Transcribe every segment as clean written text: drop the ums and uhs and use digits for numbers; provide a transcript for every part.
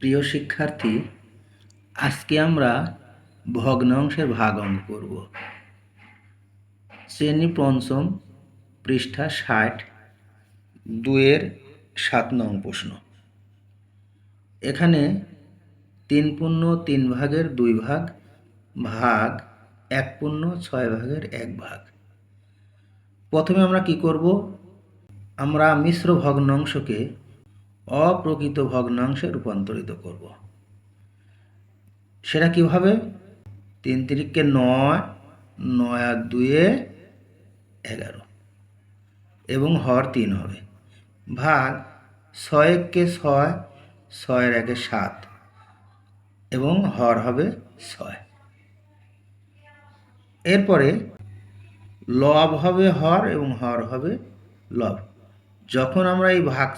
প্রিয় শিক্ষার্থী, আজকে আমরা ভগ্নাংশের ভাগ অঙ্ক করব। শ্রেণী পঞ্চম, পৃষ্ঠা ৬০, ২-এর ৭ নং প্রশ্ন। এখানে 3/3 ভাগ 1/6 প্রথমে আমরা কি করব? আমরা মিশ্র ভগ্নাংশকে অপ্রকৃত ভগ্নাংশে রূপান্তরিত করব। সেটা কিভাবে? 3 তিরিকে 9, 9 আর 2-এ 11 এবং হর 3 হবে, ভাগ 6 একে 6, 6 এর 1-এ 7 এবং হর হবে 6। এরপরে লব হবে হর এবং হর হবে লব। যখন আমরা ভাগ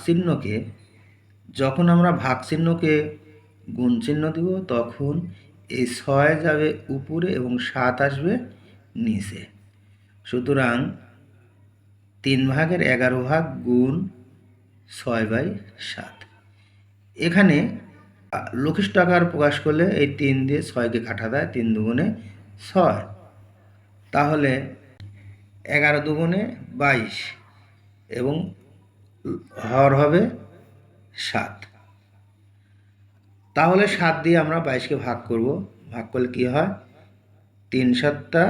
চিহ্নকে গুণ চিহ্ন দিব, তখন এই 6 যাবে উপরে এবং 7 আসবে নিচে। সুতরাং 3/11 গুণ 6/7। এখানে লঘিষ্ঠ আকার প্রকাশ করলে এই 3 দিয়ে 6কে কাটা দেয়, 3 দুগুণে 6, তাহলে 11 দুগুণে 22 এবং হর হবে 7। তাহলে 7 দিয়ে আমরা 22কে ভাগ করব। ভাগ করলে কি হয়? 3 7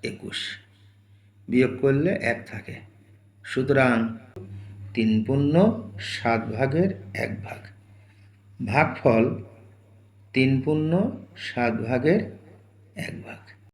21, বিয়োগ করলে 1 থাকে। সুতরাং 3/7 ভাগফল 3/7 1